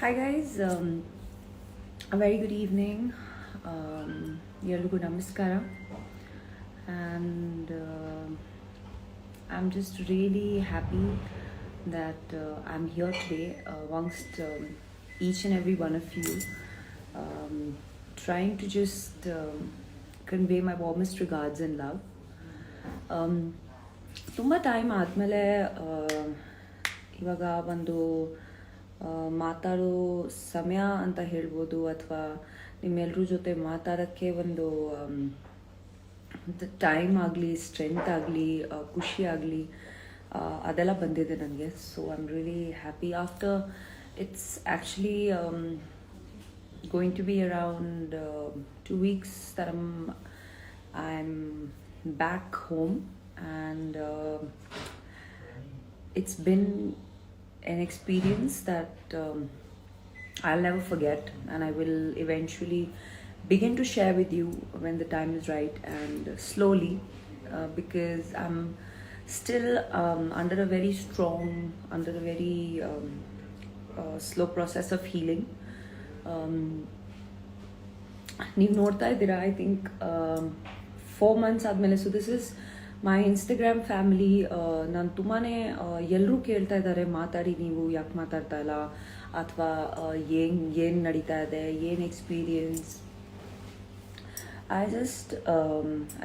Hi guys, a very good evening. Ellaರಿಗೂ ನಮಸ್ಕಾರ. And I'm just really happy that I'm here today amongst each and every one of you, um, trying to just convey my warmest regards and love. ತುಂಬ time ಆದಮೇಲೆ ಇವಾಗ ಒಂದು ಮಾತಾಡೋ ಸಮಯ ಅಂತ ಹೇಳ್ಬೋದು, ಅಥವಾ ನಿಮ್ಮೆಲ್ಲರ ಜೊತೆ ಮಾತಾಡೋಕ್ಕೆ ಒಂದು ಟೈಮ್ ಆಗಲಿ, ಸ್ಟ್ರೆಂತ್ ಆಗಲಿ, ಖುಷಿ ಆಗಲಿ, ಅದೆಲ್ಲ ಬಂದಿದೆ ನನಗೆ. So I am really happy after it's actually going to be around 2 weeks that I'm back home, and it's been an experience that I'll never forget, and I will eventually begin to share with you when the time is right, and slowly, because I'm still under a very slow process of healing. ನೀವು ನೋಡ್ತಾ ಇದ್ದೀರಾ, I think 4 months ಆದಮೇಲೆ. So this is my Instagram family. ನಾನು ತುಂಬಾ ಎಲ್ಲರೂ ಕೇಳ್ತಾ ಇದ್ದಾರೆ, ಮಾತಾಡಿ, ನೀವು ಯಾಕೆ ಮಾತಾಡ್ತಾ ಇಲ್ಲ, ಅಥವಾ ಏನು ನಡೀತಾ ಇದೆ, ಏನು experience. I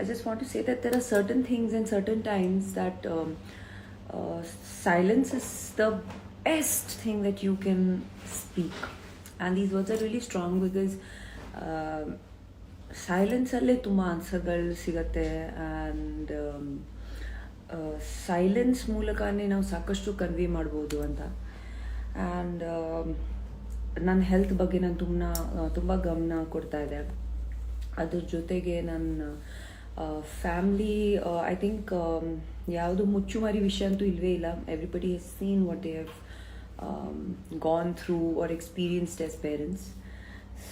just want to say that there are certain things and certain times that silence is the best thing that you can speak. And these words are really strong because ಸೈಲೆನ್ಸಲ್ಲೇ ತುಂಬ ಆನ್ಸರ್ಗಳು ಸಿಗತ್ತೆ. And silence ಮೂಲಕನೇ ನಾವು ಸಾಕಷ್ಟು convey ಮಾಡ್ಬೋದು ಅಂತ. And ನನ್ನ health ಬಗ್ಗೆ ನಾನು ತುಂಬ ಗಮನ ಕೊಡ್ತಾ ಇದ್ದೆ. ಅದ್ರ ಜೊತೆಗೆ ನನ್ನ ಫ್ಯಾಮ್ಲಿ, ಐ ಥಿಂಕ್ ಯಾವುದು ಮುಚ್ಚುಮರಿ ವಿಷಯ ಅಂತೂ ಇಲ್ಲವೇ ಇಲ್ಲ. Everybody has seen what they have gone through or experienced as parents.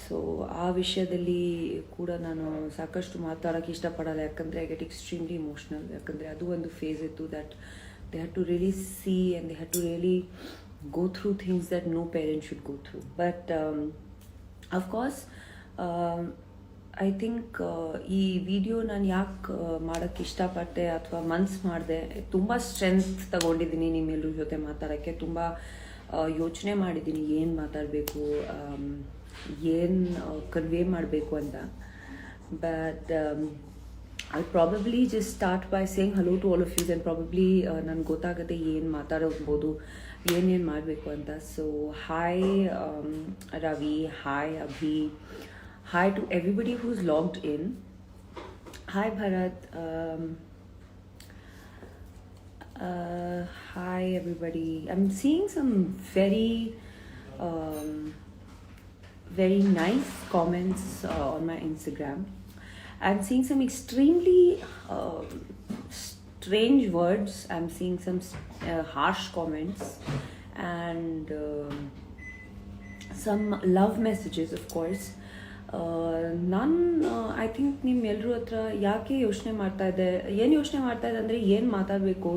So ಆ ವಿಷಯದಲ್ಲಿ ಕೂಡ ನಾನು ಸಾಕಷ್ಟು ಮಾತಾಡೋಕ್ಕೆ ಇಷ್ಟಪಡಲ್ಲ, ಯಾಕಂದರೆ ಐ ಗೆಟ್ ಎಕ್ಸ್ಟ್ರೀಮ್ಲಿ ಇಮೋಷ್ನಲ್. ಯಾಕಂದರೆ ಅದು ಒಂದು ಫೇಸ್ ಇತ್ತು that they had to really see and they had to really go through things that no parents should go through. But of course I think ಈ ವಿಡಿಯೋ ನಾನು ಯಾಕೆ ಮಾಡೋಕ್ಕೆ ಇಷ್ಟಪಟ್ಟೆ ಅಥವಾ ಮನ್ಸು ಮಾಡಿದೆ, ತುಂಬ ಸ್ಟ್ರೆಂತ್ ತಗೊಂಡಿದ್ದೀನಿ ನಿಮ್ಮೆಲ್ಲರ ಜೊತೆ ಮಾತಾಡೋಕ್ಕೆ. ತುಂಬ ಯೋಚನೆ ಮಾಡಿದ್ದೀನಿ ಏನು ಮಾತಾಡಬೇಕು, ಏನು ಕನ್ವೆ ಮಾಡಬೇಕು ಅಂತ. But I probably just start by saying hello to all of you, then probably ನನಗೆ ಗೊತ್ತಾಗುತ್ತೆ ಏನು ಮಾತಾಡೋಗ್ಬೋದು, ಏನೇನು ಮಾಡಬೇಕು ಅಂತ. So hi Ravi, hi Abhi, hi to everybody who's logged in. Hi Bharat. Hi everybody. I'm seeing some very nice comments on my Instagram. I'm seeing some extremely strange words. I'm seeing some harsh comments, and some love messages, of course. ನಾನು I think ನಿಮ್ಮೆಲ್ಲರೂ ಹತ್ರ ಯಾಕೆ ಯೋಚನೆ ಮಾಡ್ತಾ ಇದ್ದೆ ಅಂದರೆ ಏನು ಮಾತಾಡಬೇಕು.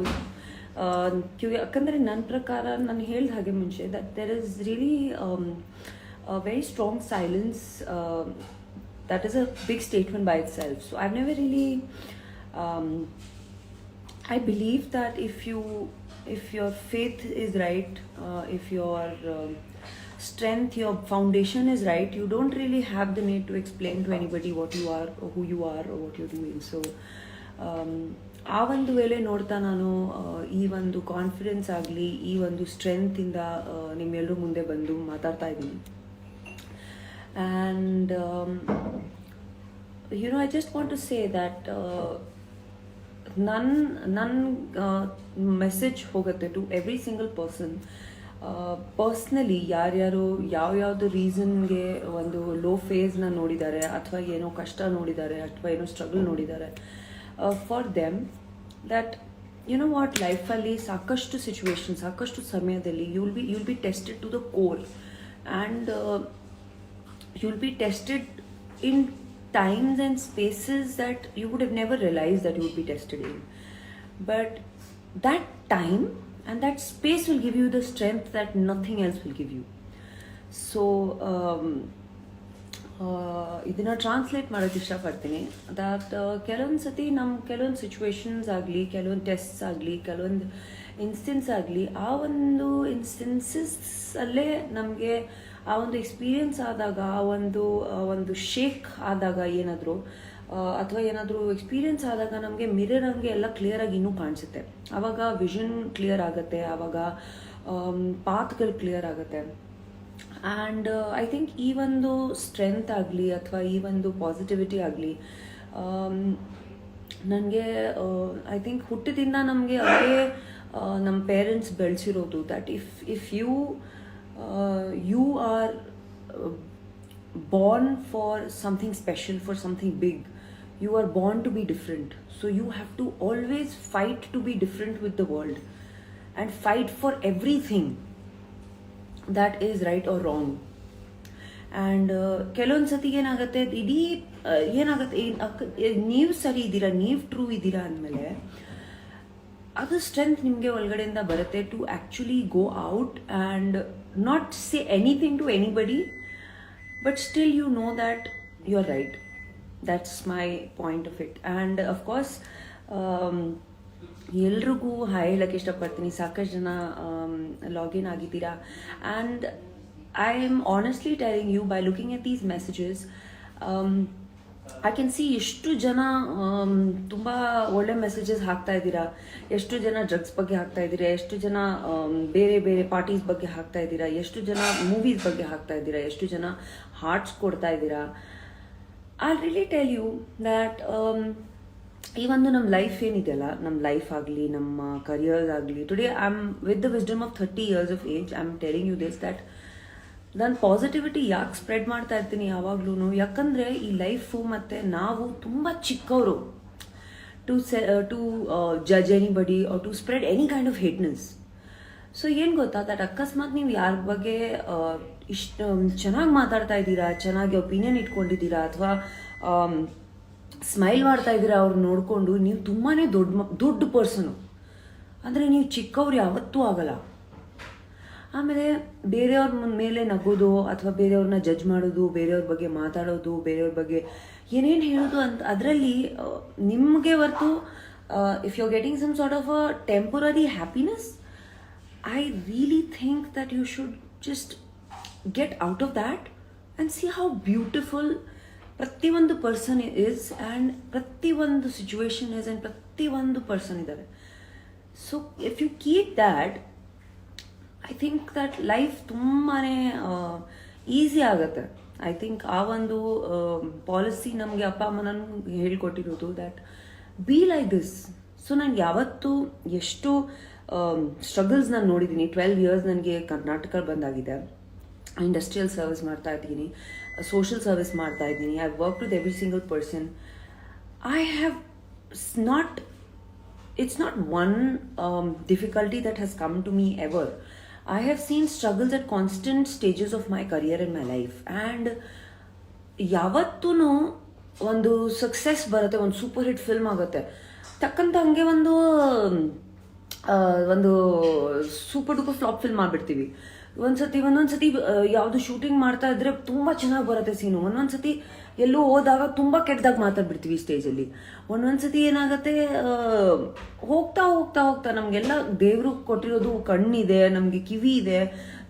ಯಾಕಂದರೆ ನನ್ನ ಪ್ರಕಾರ, ನಾನು ಹೇಳಿದ ಹಾಗೆ ಮುಂಚೆ, that there is really very strong silence. That is a big statement by itself. So I've never really I believe that if your faith is right, if your strength, your foundation is right, you don't really have the need to explain to anybody what you are or who you are or what you're doing. So ಆ ಒಂದು ವೇಳೆ ನೋಡ್ತಾ ನಾನು ಈ ಒಂದು confidence ಆಗಲಿ, ಈ ಒಂದು ಸ್ಟ್ರೆಂತಿಂದ ನಿಮ್ಮೆಲ್ಲರೂ ಮುಂದೆ ಬಂದು ಮಾತಾಡ್ತಾ ಇದ್ದೀನಿ. And I just want to say that ನನ್ನ ಮೆಸೇಜ್ ಹೋಗುತ್ತೆ to every single person. Personally ಯಾರ್ಯಾರು ಯಾವ್ಯಾವುದು ರೀಸನ್ಗೆ ಒಂದು ಲೋ ಫೇಸ್ನ ನೋಡಿದ್ದಾರೆ, ಅಥವಾ ಏನೋ ಕಷ್ಟ ನೋಡಿದ್ದಾರೆ, ಅಥವಾ ಏನೋ ಸ್ಟ್ರಗಲ್ ನೋಡಿದ್ದಾರೆ, ಫಾರ್ ದೆಮ್ ದ್ಯಾಟ್ ವಾಟ್, ಲೈಫಲ್ಲಿ ಸಾಕಷ್ಟು ಸಿಚುವೇಶನ್, ಸಾಕಷ್ಟು ಸಮಯದಲ್ಲಿ you'll be tested to the core, and you'll be tested in times and spaces that you would have never realized that you would be tested in. But that time and that space will give you the strength that nothing else will give you. So ಇದನ್ನು translate ಮಾಡೋಕ್ಕೆ ಇಷ್ಟಪಡ್ತೀನಿ. That ಕೆಲವೊಂದು ಸತಿ ಕೆಲವೊಂದು situations ಆಗಲಿ, ಕೆಲವೊಂದು tests ಆಗಲಿ, ಕೆಲವೊಂದು ಇನ್ಸ್ಟೆನ್ಸ್ ಆಗಲಿ, ಆ ಒಂದು ಇನ್ಸ್ಟೆನ್ಸಸ್ಸಲ್ಲೇ ನಮಗೆ ಆ ಒಂದು ಎಕ್ಸ್ಪೀರಿಯನ್ಸ್ ಆದಾಗ, ಆ ಒಂದು ಶೇಕ್ ಆದಾಗ ಏನಾದರೂ ಅಥವಾ ಏನಾದರೂ ಎಕ್ಸ್ಪೀರಿಯನ್ಸ್ ಆದಾಗ ನಮಗೆ ಮಿರರ್ ನಮಗೆ ಎಲ್ಲ ಕ್ಲಿಯರಾಗಿ ಇನ್ನೂ ಕಾಣಿಸುತ್ತೆ. ಆವಾಗ ವಿಷನ್ ಕ್ಲಿಯರ್ ಆಗುತ್ತೆ, ಆವಾಗ ಪಾತ್ಗಳು ಕ್ಲಿಯರ್ ಆಗುತ್ತೆ. ಆ್ಯಂಡ್ ಐ ಥಿಂಕ್ ಈ ಒಂದು ಸ್ಟ್ರೆಂತ್ ಆಗಲಿ ಅಥವಾ ಈ ಒಂದು ಪಾಸಿಟಿವಿಟಿ ಆಗಲಿ ನನಗೆ ಐ ಥಿಂಕ್ ಹುಟ್ಟಿದಿಂದ ನಮಗೆ ಅದೇ ನಮ್ಮ ಪೇರೆಂಟ್ಸ್ ಬೆಳೆಸಿರೋದು. That if you are born for something special, for something big, you are born to be different, so you have to always fight to be different with the world and fight for everything that is right or wrong. And ಕೆಲವೊಂದು ಸತಿ ಏನಾಗುತ್ತೆ, ಇಡೀ ಏನಾಗುತ್ತೆ, ನೀವು ಸರಿ ಇದ್ದೀರಾ, ನೀವು true ಇದ್ದೀರಾ ಅಂದಮೇಲೆ ಅದು ಸ್ಟ್ರೆಂತ್ ನಿಮಗೆ ಒಳಗಡೆಯಿಂದ ಬರುತ್ತೆ to actually go out and not say anything to anybody, but still you know that you're right. That's my point of it. And of course ಎಲ್ರಿಗೂ ಹಾಯ್ ಹೇಳಕ್ಕೆ ಇಷ್ಟಪಡ್ತೀನಿ. ಸಾಕಷ್ಟು ಜನ ಲಾಗಿನ್ ಆಗಿದ್ದೀರಾ. And I am honestly telling you, by looking at these messages I can see ಎಷ್ಟು ಜನ ತುಂಬ ಒಳ್ಳೆ ಮೆಸೇಜಸ್ ಹಾಕ್ತಾ ಇದ್ದೀರಾ, ಎಷ್ಟು ಜನ ಡ್ರಗ್ಸ್ ಬಗ್ಗೆ ಹಾಕ್ತಾ ಇದ್ದೀರಾ, ಎಷ್ಟು ಜನ ಬೇರೆ ಬೇರೆ ಪಾರ್ಟೀಸ್ ಬಗ್ಗೆ ಹಾಕ್ತಾ ಇದ್ದೀರಾ, ಎಷ್ಟು ಜನ ಮೂವೀಸ್ ಬಗ್ಗೆ ಹಾಕ್ತಾ ಇದ್ದೀರಾ, ಎಷ್ಟು ಜನ ಹಾರ್ಟ್ಸ್ ಕೊಡ್ತಾ ಇದ್ದೀರಾ. I really tell you that ಈ ಒಂದು ನಮ್ಮ ಲೈಫ್ ಏನಿದೆಯಲ್ಲ, ನಮ್ಮ ಲೈಫ್ ಆಗಲಿ, ನಮ್ಮ ಕರಿಯರ್ಸ್ ಆಗಲಿ, today I am with the wisdom of 30 years of age, I am telling you this that ನಾನು ಪಾಸಿಟಿವಿಟಿ ಯಾಕೆ ಸ್ಪ್ರೆಡ್ ಮಾಡ್ತಾ ಇರ್ತೀನಿ ಯಾವಾಗ್ಲೂ, ಯಾಕಂದರೆ ಈ ಲೈಫು ಮತ್ತು ನಾವು ತುಂಬ ಚಿಕ್ಕವರು to judge anybody or to spread any kind of hateness. So ಏನು ಗೊತ್ತಾ, ದಟ್ ಅಕಸ್ಮಾತ್ ನೀವು ಯಾರ ಬಗ್ಗೆ ಇಷ್ಟು ಚೆನ್ನಾಗಿ ಮಾತಾಡ್ತಾ ಇದ್ದೀರಾ, ಚೆನ್ನಾಗಿ ಒಪಿನಿಯನ್ ಇಟ್ಕೊಂಡಿದ್ದೀರಾ, ಅಥವಾ ಸ್ಮೈಲ್ ಮಾಡ್ತಾ ಇದ್ದೀರಾ ಅವ್ರು ನೋಡಿಕೊಂಡು, ನೀವು ತುಂಬಾ ದೊಡ್ಡ ಪರ್ಸನು ಅಂದರೆ ನೀವು ಚಿಕ್ಕವ್ರು ಯಾವತ್ತೂ ಆಗಲ್ಲ. ಆಮೇಲೆ ಬೇರೆಯವ್ರ ಮೇಲೆ ನಗೋದು ಅಥವಾ ಬೇರೆಯವ್ರನ್ನ ಜಡ್ಜ್ ಮಾಡೋದು, ಬೇರೆಯವ್ರ ಬಗ್ಗೆ ಮಾತಾಡೋದು, ಬೇರೆಯವ್ರ ಬಗ್ಗೆ ಏನೇನು ಹೇಳೋದು ಅಂತ ಅದರಲ್ಲಿ ನಿಮಗೆ ಹೊರತು if you are getting some sort of a temporary happiness, I really think that you should just get out of that and see how beautiful ಪ್ರತಿಯೊಂದು ಪರ್ಸನ್ ಇಸ್ ಆ್ಯಂಡ್ ಪ್ರತಿಯೊಂದು ಸಿಚುವೇಶನ್ ಇಸ್ ಆ್ಯಂಡ್ ಪ್ರತಿಯೊಂದು person ಇದ್ದಾರೆ. So if you keep that, I think that life ತುಂಬಾ easy ಆಗುತ್ತೆ. I think ಆ ಒಂದು policy ನಮಗೆ ಅಪ್ಪ ಅಮ್ಮ ನನಗೆ ಹೇಳ್ಕೊಟ್ಟಿರೋದು, that be like this. So ನಾನು ಯಾವತ್ತೂ ಎಷ್ಟು ಸ್ಟ್ರಗಲ್ಸ್ ನಾನು ನೋಡಿದ್ದೀನಿ. 12 years ನನಗೆ ಕರ್ನಾಟಕ ಬಂದಾಗಿದೆ. ಇಂಡಸ್ಟ್ರಿಯಲ್ ಸರ್ವಿಸ್ ಮಾಡ್ತಾ ಇದ್ದೀನಿ, ಸೋಷಿಯಲ್ ಸರ್ವಿಸ್ ಮಾಡ್ತಾ ಇದ್ದೀನಿ. I work with every single person. I have not, it's not one difficulty that has come to me ever. I have seen struggles at constant stages of my career in my life, and ಯಾವತ್ತೂ ಒಂದು success ಬರುತ್ತೆ, ಒಂದು super hit film ಆಗುತ್ತೆ, ತಕ್ಕಂತ ಹಂಗೆ ಒಂದು super duper flap film ಮಾಡಿಬಿಡ್ತೀವಿ. ಒಂದೊಂದ್ಸತಿ ಯಾವುದು shooting ಮಾಡ್ತಾ ಇದ್ರೆ ತುಂಬ ಚೆನ್ನಾಗಿ ಬರುತ್ತೆ ಸೀನು, ಒಂದೊಂದ್ಸತಿ ಎಲ್ಲೋ ಹೋದಾಗ ತುಂಬ ಕೆಟ್ಟದಾಗ ಮಾತಾಡ್ಬಿಡ್ತೀವಿ ಸ್ಟೇಜಲ್ಲಿ. ಒಂದೊಂದ್ಸತಿ ಏನಾಗುತ್ತೆ, ಹೋಗ್ತಾ ಹೋಗ್ತಾ ಹೋಗ್ತಾ ನಮಗೆಲ್ಲ ದೇವರು ಕೊಟ್ಟಿರೋದು ಕಣ್ಣಿದೆ, ನಮಗೆ ಕಿವಿ ಇದೆ,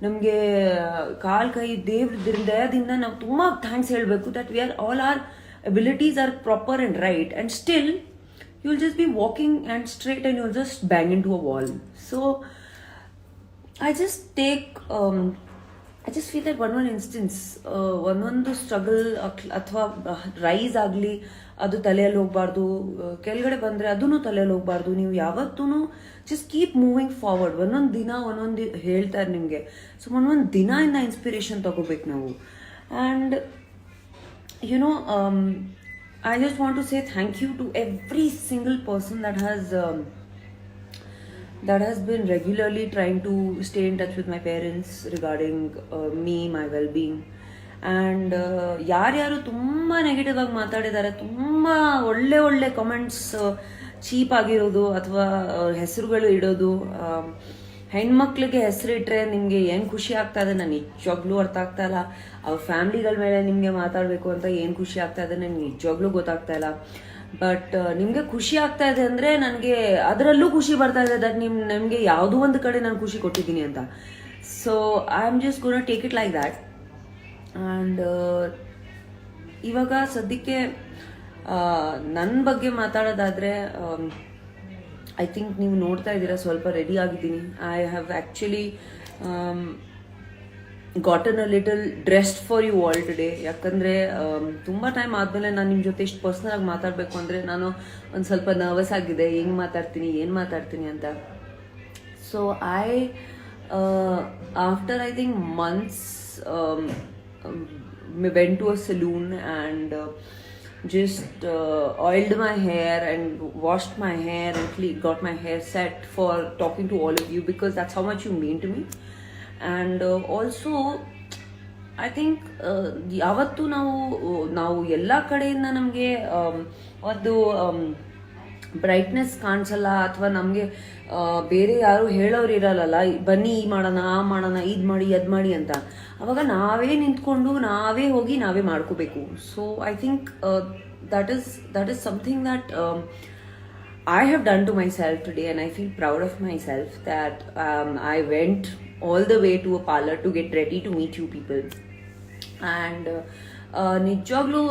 ನಮಗೆ ಕಾಲು ಕೈ ದೇವ್ರ ದಯದಿಂದ ನಾವು ತುಂಬ ಥ್ಯಾಂಕ್ಸ್ ಹೇಳಬೇಕು that we are all our abilities are proper and right, and still you will just be walking and straight and you will just bang into a wall. So I just feel that one instance, ಒಂದೊಂದು struggle ಅಥವಾ rise ಆಗಲಿ ಅದು ತಲೆಯಲ್ಲಿ ಹೋಗ್ಬಾರ್ದು, ಕೆಳಗಡೆ ಬಂದರೆ ಅದೂ ತಲೆಯಲ್ಲಿ ಹೋಗ್ಬಾರ್ದು. ನೀವು ಯಾವತ್ತೂ ಜಸ್ಟ್ ಕೀಪ್ ಮೂವಿಂಗ್ ಫಾರ್ವರ್ಡ್. ಒಂದೊಂದು ದಿನ ಒಂದೊಂದು ಹೇಳ್ತಾರೆ ನಿಮಗೆ. ಸೊ ಒಂದೊಂದು ದಿನದಿಂದ ಇನ್ಸ್ಪಿರೇಷನ್ ತಗೋಬೇಕು ನಾವು. And you know, I just want to say thank you to every single person that has been regularly trying to stay in touch with my parents regarding me, my well-being. And ಯಾರ್ಯಾರು ತುಂಬ negative ಆಗಿ ಮಾತಾಡಿದ್ದಾರೆ, ತುಂಬ ಒಳ್ಳೆ comments cheap ಆಗಿರೋದು ಅಥವಾ ಹೆಸರುಗಳು ಇಡೋದು, ಹೆಣ್ಮಕ್ಳಿಗೆ ಹೆಸರಿಟ್ರೆ ನಿಮಗೆ ಏನು ಖುಷಿ ಆಗ್ತಾ ಇದೆ ನಾನು ನಿಜವಾಗ್ಲೂ ಅರ್ಥ ಆಗ್ತಾ ಇಲ್ಲ. ಅವ್ರ ಫ್ಯಾಮಿಲಿಗಳ ಮೇಲೆ ನಿಮಗೆ ಮಾತಾಡಬೇಕು ಅಂತ ಏನು ಖುಷಿ ಆಗ್ತಾ ಇದೆ ನನಗೆ ನಿಜವಾಗ್ಲೂ ಗೊತ್ತಾಗ್ತಾ ಇಲ್ಲ. ಬಟ್ ನಿಮಗೆ ಖುಷಿ ಆಗ್ತಾ ಇದೆ ಅಂದರೆ ನನಗೆ ಅದರಲ್ಲೂ ಖುಷಿ ಬರ್ತಾ ಇದೆ ದಟ್ ನಿಮಗೆ ಯಾವುದೋ ಒಂದು ಕಡೆ ನಾನು ಖುಷಿ ಕೊಟ್ಟಿದ್ದೀನಿ ಅಂತ. So I am just ಗೋನ take it like that. And ಇವಾಗ ಸದ್ಯಕ್ಕೆ ನನ್ನ ಬಗ್ಗೆ ಮಾತಾಡೋದಾದರೆ ಐ ಥಿಂಕ್ ನೀವು ನೋಡ್ತಾ ಇದ್ದೀರಾ ಸ್ವಲ್ಪ ರೆಡಿ ಆಗಿದ್ದೀನಿ. I have actually gotten a little dressed for you all today. ಯಾಕಂದರೆ ತುಂಬ ಟೈಮ್ ಆದಮೇಲೆ ನಾನು ನಿಮ್ಮ ಜೊತೆ ಇಷ್ಟು ಪರ್ಸ್ನಲಾಗಿ ಮಾತಾಡಬೇಕು ಅಂದರೆ ನಾನು ಒಂದು ಸ್ವಲ್ಪ ನರ್ವಸ್ ಆಗಿದೆ, ಹೆಂಗೆ ಮಾತಾಡ್ತೀನಿ ಏನು ಮಾತಾಡ್ತೀನಿ ಅಂತ. So after I think months went to a saloon and just oiled my hair and washed my hair and got my hair set for talking to all of you because that's how much you mean to me. And also I think ಯಾವತ್ತು ನಾವು ಎಲ್ಲ ಕಡೆಯಿಂದ ನಮಗೆ ಒಂದು brightness ಕಾಣಿಸಲ್ಲ ಅಥವಾ ನಮಗೆ ಬೇರೆ ಯಾರು ಹೇಳೋರು ಇರಲ್ಲ, ಬನ್ನಿ ಈ ಮಾಡೋಣ ಆ ಮಾಡೋಣ ಇದು ಮಾಡಿ ಅದು ಮಾಡಿ ಅಂತ. ಅವಾಗ ನಾವೇ ನಿಂತ್ಕೊಂಡು ನಾವೇ ಹೋಗಿ ನಾವೇ ಮಾಡ್ಕೋಬೇಕು. So I think that is something that I have done to myself today, and I feel proud of myself that I went all the way to a parlor to get ready to meet you people. And ನಿಜವಾಗ್ಲೂ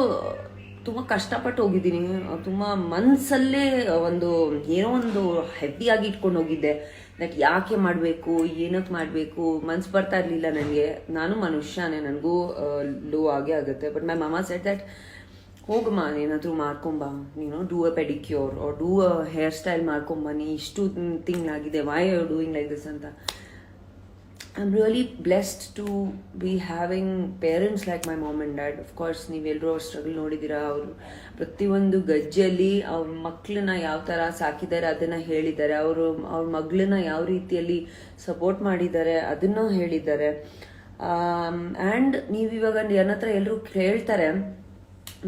ತುಂಬ ಕಷ್ಟಪಟ್ಟು ಹೋಗಿದ್ದೀನಿ. ತುಂಬ ಮನಸ್ಸಲ್ಲೇ ಏನೋ ಒಂದು ಹೆವಿಯಾಗಿ ಇಟ್ಕೊಂಡು ಹೋಗಿದ್ದೆ. That ಯಾಕೆ ಮಾಡಬೇಕು, ಏನಕ್ಕೆ ಮಾಡಬೇಕು, ಮನ್ಸು ಬರ್ತಾ ಇರಲಿಲ್ಲ ನನಗೆ. ನಾನು ಮನುಷ್ಯನೇ, ನನಗೂ ಲೋ ಆಗೇ ಆಗುತ್ತೆ. ಬಟ್ ಮೈ ಮಾಮಾ ಸೆಡ್ ದಟ್ ಹೋಗಮ್ಮ ಏನಾದರೂ ಮಾಡ್ಕೊಂಬ, ನೀನು do a pedicure or do a hair style ಮಾಡ್ಕೊಂಬನ್ನಿ, ಇಷ್ಟು ತಿಂಗಳಾಗಿದೆ, why are you doing like this ಅಂತ. I'm really blessed to be having parents like my mom and dad. Of course, ನೀವೆಲ್ಲರೂ ಅವ್ರ ಸ್ಟ್ರಗಲ್ ನೋಡಿದ್ದೀರಾ. ಅವರು ಪ್ರತಿಯೊಂದು ಗಜ್ಜೆಯಲ್ಲಿ ಅವ್ರ ಮಕ್ಕಳನ್ನ ಯಾವ ಥರ ಸಾಕಿದ್ದಾರೆ ಅದನ್ನು ಹೇಳಿದ್ದಾರೆ. ಅವ್ರ ಮಗಳನ್ನ ಯಾವ ರೀತಿಯಲ್ಲಿ ಸಪೋರ್ಟ್ ಮಾಡಿದ್ದಾರೆ ಅದನ್ನು ಹೇಳಿದ್ದಾರೆ. ಆ್ಯಂಡ್ ನೀವಿವಾಗ ನನ್ನ ಹತ್ರ ಎಲ್ಲರೂ ಕೇಳ್ತಾರೆ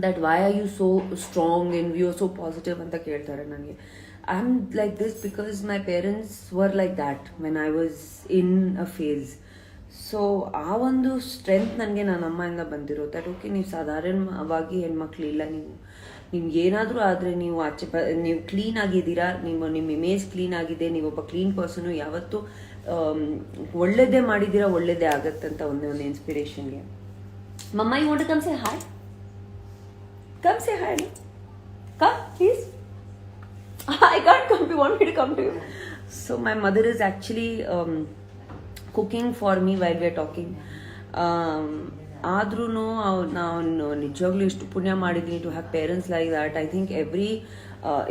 that why are you so strong and you are so positive ಅಂತ ಕೇಳ್ತಾರೆ ನನಗೆ. I'm like this because my parents were like that when I was in a phase. So ಆ ಒಂದು ಸ್ಟ್ರೆಂತ್ ನನಗೆ ನನ್ನ ಅಮ್ಮಯಿಂದ ಬಂದಿರೋ ದಟ್ ಓಕೆ ನೀವು ಸಾಧಾರಣವಾಗಿ ಹೆಣ್ಮಕ್ಳಿಲ್ಲ, ನಿಮ್ಗೆ ಏನಾದರೂ ಆದರೆ ನೀವು ನೀವು ಕ್ಲೀನ್ ಆಗಿದ್ದೀರಾ, ನಿಮ್ಮ ಇಮೇಜ್ ಕ್ಲೀನ್ ಆಗಿದೆ, ನೀವೊಬ್ಬ ಕ್ಲೀನ್ ಪರ್ಸನು, ಯಾವತ್ತೂ ಒಳ್ಳೇದೇ ಮಾಡಿದ್ದೀರಾ, ಒಳ್ಳೇದೇ ಆಗತ್ತಂತ ಒಂದು ಇನ್ಸ್ಪಿರೇಷನ್ಗೆ. Mamma you want to come say hi, come say hi, come please. I can't come. You want me to come to you? So my mother is actually cooking for me while we are talking. ಆದ್ರೂ ನಾನು ನಿಜವಾಗ್ಲೂ ಎಷ್ಟು ಪುಣ್ಯ ಮಾಡಿದ್ದೀನಿ to have parents like that. I think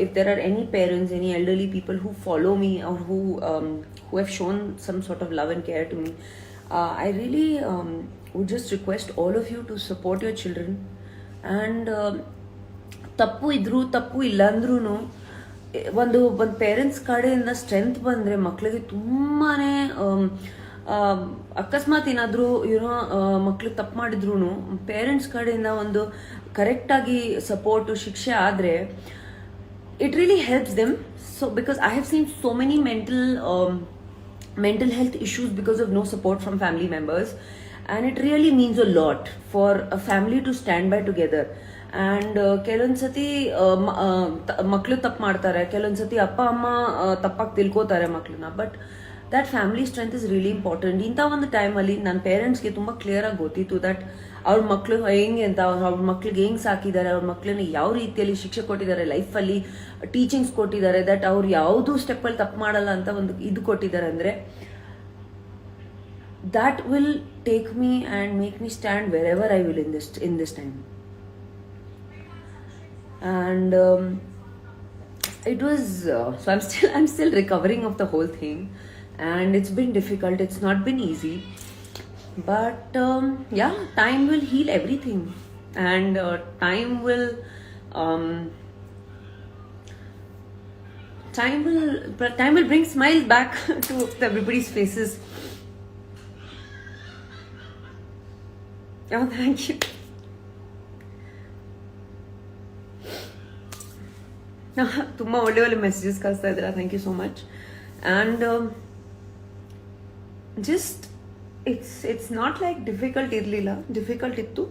if there are any parents, any elderly people who follow me or who have shown some sort of love and care to me, I really would just request all of you to support your children. And ತಪ್ಪು ಇದ್ರೂ ತಪ್ಪು ಇಲ್ಲ ಅಂದ್ರೂ ಒಂದು parents ಕಡೆಯಿಂದ strength ಬಂದರೆ ಮಕ್ಕಳಿಗೆ ತುಂಬಾ ಅಕಸ್ಮಾತ್ ಏನಾದರೂ ಮಕ್ಕಳು ತಪ್ಪು ಮಾಡಿದ್ರು ಪೇರೆಂಟ್ಸ್ ಕಡೆಯಿಂದ ಒಂದು ಕರೆಕ್ಟಾಗಿ ಸಪೋರ್ಟು ಶಿಕ್ಷೆ ಆದರೆ it really helps them. So because I have seen so many mental health issues because of no support from family members, and it really means a lot for a family to stand by together. And ಕೆಲವೊಂದ್ಸತಿ ಮಕ್ಕಳು ತಪ್ಪು ಮಾಡ್ತಾರೆ, ಕೆಲವೊಂದ್ಸತಿ ಅಪ್ಪ ಅಮ್ಮ ತಪ್ಪಾಗಿ ತಿಳ್ಕೋತಾರೆ ಮಕ್ಕಳನ್ನ. But that family strength is really important. ಇಂಥ ಒಂದು ಟೈಮಲ್ಲಿ ನನ್ನ ಪೇರೆಂಟ್ಸ್ಗೆ ತುಂಬ ಕ್ಲಿಯರಾಗಿ ಗೊತ್ತಿತ್ತು ದಟ್ ಅವ್ರ ಮಕ್ಕಳು ಹೆಂಗೆ ಅಂತ, ಅವ್ರ ಮಕ್ಳಿಗೆ ಹೆಂಗೆ ಸಾಕಿದ್ದಾರೆ, ಅವ್ರ ಮಕ್ಕಳನ್ನ ಯಾವ ರೀತಿಯಲ್ಲಿ ಶಿಕ್ಷೆ ಕೊಟ್ಟಿದ್ದಾರೆ, ಲೈಫಲ್ಲಿ ಟೀಚಿಂಗ್ಸ್ ಕೊಟ್ಟಿದ್ದಾರೆ, ದಟ್ ಅವ್ರು ಯಾವುದೂ ಸ್ಟೆಪ್ಪಲ್ಲಿ ತಪ್ಪು ಮಾಡಲ್ಲ ಅಂತ ಒಂದು ಇದು ಕೊಟ್ಟಿದ್ದಾರೆ. ಅಂದರೆ that will take me and make me stand wherever I will in this time. And it was so I'm still recovering of the whole thing, and it's been difficult, it's not been easy, but yeah, time will heal everything, and time will bring smiles back to everybody's faces. Oh, thank you. ತುಂಬ ಒಳ್ಳೆ messages ಕಳಿಸ್ತಾ ಇದ್ದೀರಾ, thank you so much. And just it's not like difficult ಇರಲಿಲ್ಲ, difficult ಇತ್ತು,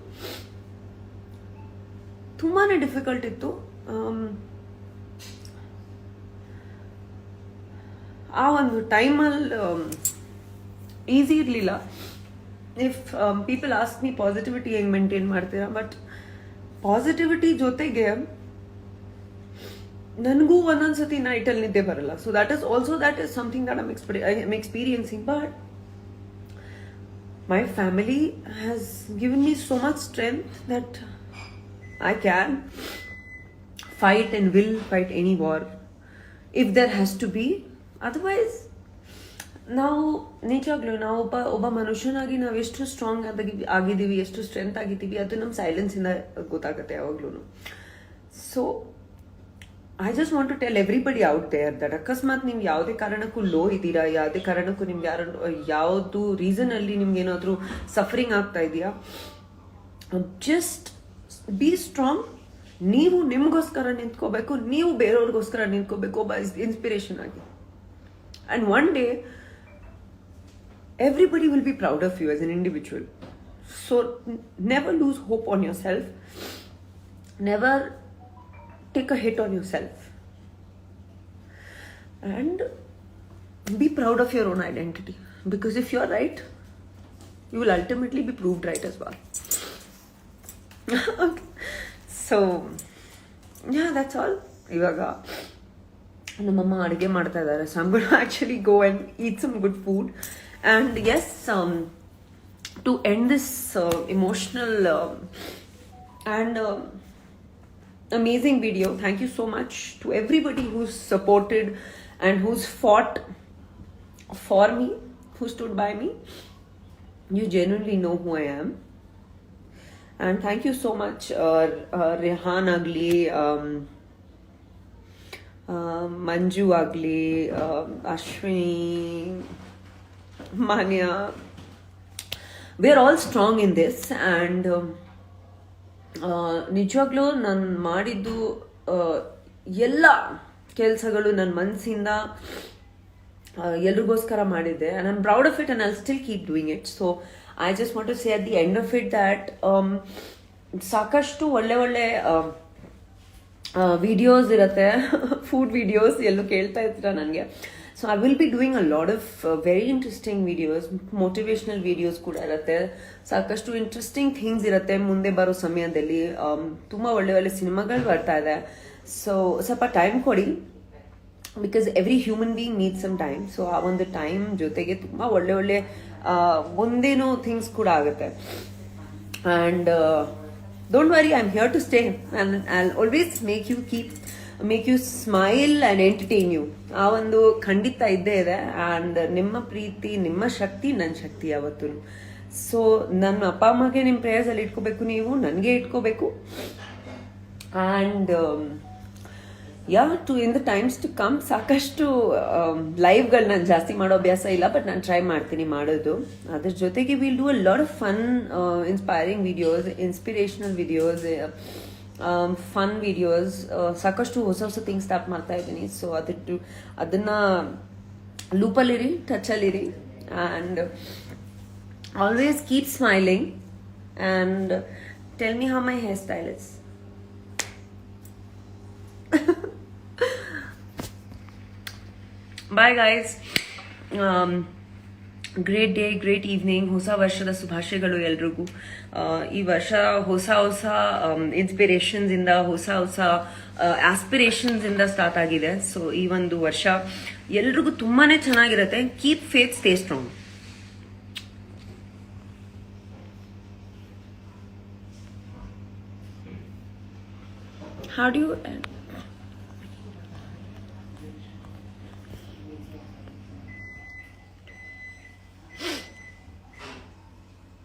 ತುಂಬಾ difficult ಇತ್ತು. ಆ ಒಂದು ಟೈಮಲ್ಲಿ ಈಸಿ ಇರಲಿಲ್ಲ. If people ask me positivity ಹೆಂಗೆ ಮೇಂಟೈನ್ ಮಾಡ್ತೀರಾ, ಬಟ್ ಪಾಸಿಟಿವಿಟಿ ಜೊತೆಗೆ ನನಗೂ ಒಂದೊಂದ್ಸತಿ ನೈಟಲ್ಲಿ ನಿದ್ದೆ ಬರಲ್ಲ. So that is something that I'm experiencing. But my family has given me so much strength that I can fight and will fight any war if there has to be. Otherwise, ನಾವು ನಿಜವಾಗ್ಲೂ ನಾವು ಒಬ್ಬ ಮನುಷ್ಯನಾಗಿ ನಾವು ಎಷ್ಟು strong ಆಗಿದ್ದೀವಿ, ಎಷ್ಟು strength ಆಗಿದ್ದೀವಿ, ಅದು ನಮ್ಮ ಸೈಲೆನ್ಸಿಂದ ಗೊತ್ತಾಗುತ್ತೆ ಯಾವಾಗ್ಲೂ. So I just want to tell everybody out there that ಅಕಸ್ಮಾತ್ ನೀವು ಯಾವುದೇ ಕಾರಣಕ್ಕೂ ಲೋ ಇದ್ದೀರಾ, ಯಾವುದೇ ಕಾರಣಕ್ಕೂ ನಿಮ್ಗೆ ಯಾವುದು ರೀಸನ್ ಅಲ್ಲಿ ನಿಮ್ಗೆ ಏನಾದರೂ ಸಫರಿಂಗ್ ಆಗ್ತಾ ಇದೆಯಾ, ಜಸ್ಟ್ ಬಿ ಸ್ಟ್ರಾಂಗ್. ನೀವು ನಿಮಗೋಸ್ಕರ ನಿಂತ್ಕೋಬೇಕು, ನೀವು ಬೇರೆಯವ್ರಿಗೋಸ್ಕರ ನಿಂತ್ಕೋಬೇಕು ಒಬ್ಬ ಇನ್ಸ್ಪಿರೇಷನ್ ಆಗಿ. And one day everybody will be proud of you as an individual. So never lose hope on yourself. Never take a hit on yourself. And be proud of your own identity. Because if you're right, you will ultimately be proved right as well. Okay. So, yeah, that's all. ಇವಾಗ ನಮ್ಮಮ್ಮ ಅಡುಗೆ ಮಾಡ್ತಾ ಇದ್ದಾರೆ. So I'm going to actually go and eat some good food. And yes, to end this emotional and amazing video, thank you so much to everybody who's supported and who's fought for me, who stood by me. You genuinely know who I am. And thank you so much, Rehan Agli, Manju Agli, Ashwini, Manya. We're all strong in this. And ನಿಜವಾಗ್ಲೂ ನಾನು ಮಾಡಿದ್ದು ಎಲ್ಲ ಕೆಲಸಗಳು ನನ್ನ ಮನಸ್ಸಿಂದ ಎಲ್ರಿಗೋಸ್ಕರ ಮಾಡಿದ್ದೆ. and I'm proud of it and I'll still keep doing it. So I just want to say at the end of it that ಸಾಕಷ್ಟು ಒಳ್ಳೆ ಒಳ್ಳೆ ವಿಡಿಯೋಸ್ ಇರುತ್ತೆ, ಫುಡ್ ವಿಡಿಯೋಸ್ ಎಲ್ಲೂ ಕೇಳ್ತಾ ಇರ್ತೀರ ನನಗೆ. So I will be doing a lot of very interesting videos, motivational videos ಕೂಡ ಇರುತ್ತೆ, ಸಾಕಷ್ಟು ಇಂಟ್ರೆಸ್ಟಿಂಗ್ ಥಿಂಗ್ಸ್ ಇರುತ್ತೆ ಮುಂದೆ ಬರೋ ಸಮಯದಲ್ಲಿ. ತುಂಬ ಒಳ್ಳೆ ಒಳ್ಳೆ ಸಿನಿಮಾಗಳು ಬರ್ತಾ ಇದೆ. ಸೊ ಸ್ವಲ್ಪ ಟೈಮ್ ಕೊಡಿ, because every human being need some time. So ಆ ಒಂದು ಟೈಮ್ ಜೊತೆಗೆ ತುಂಬ ಒಳ್ಳೆ ಒಳ್ಳೆ ಮುಂದೇನೋ ಥಿಂಗ್ಸ್ ಕೂಡ ಆಗುತ್ತೆ. And don't worry, I'm here to stay and I'll always make you smile and entertain you. ಆ ಒಂದು ಖಂಡಿತ ಇದ್ದೇ ಇದೆ. ಆ್ಯಂಡ್ ನಿಮ್ಮ ಪ್ರೀತಿ, ನಿಮ್ಮ ಶಕ್ತಿ ನನ್ನ ಶಕ್ತಿ ಯಾವತ್ತೂ. ಸೊ ನನ್ನ ಅಪ್ಪ ಅಮ್ಮಗೆ ನಿಮ್ಮ ಪ್ರೇಯರ್ಸಲ್ಲಿ ಇಟ್ಕೋಬೇಕು, ನೀವು ನನಗೆ ಇಟ್ಕೋಬೇಕು. And in the times to come ಸಾಕಷ್ಟು ಲೈವ್ಗಳು ನಾನು ಜಾಸ್ತಿ ಮಾಡೋ ಅಭ್ಯಾಸ ಇಲ್ಲ, ಬಟ್ ನಾನು ಟ್ರೈ ಮಾಡ್ತೀನಿ ಮಾಡೋದು. ಅದ್ರ ಜೊತೆಗೆ will do a lot of fun inspiring videos, inspirational videos, fun videos, ಸಾಕಷ್ಟು ಹೊಸ ಹೊಸ ಥಿಂಗ್ಸ್ ಸ್ಟಾರ್ಟ್ ಮಾಡ್ತಾ ಇದ್ದೀನಿ. ಸೊ ಅದನ್ನ ಲೂಪಲ್ಲಿರಿ, ಟಚಲ್ಲಿರಿ, and always keep smiling and tell me how my hair style is. Bye guys. Great day, great evening. ಹೊಸ ವರ್ಷದ ಶುಭಾಶಯಗಳು ಎಲ್ರಿಗೂ. ಈ ವರ್ಷ ಹೊಸ ಹೊಸ ಇನ್ಸ್ಪಿರೇಷನ್ಸ್ ಇಂದ, ಹೊಸ ಹೊಸ ಆಸ್ಪಿರೇಷನ್ಸ್ ಇಂದ ಸ್ಟಾರ್ಟ್ ಆಗಿದೆ. ಸೊ ಈ ಒಂದು ವರ್ಷ ಎಲ್ರಿಗೂ ತುಂಬಾನೇ ಚೆನ್ನಾಗಿರುತ್ತೆ. Keep faith, stay strong. How do you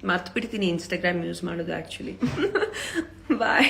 ಮರ್ತು ಬಿಡ್ತೀನಿ ಇನ್ಸ್ಟಾಗ್ರಾಮ್ ಯೂಸ್ ಮಾಡೋದು ಆ್ಯಕ್ಚುಲಿ. ಬಾಯ್.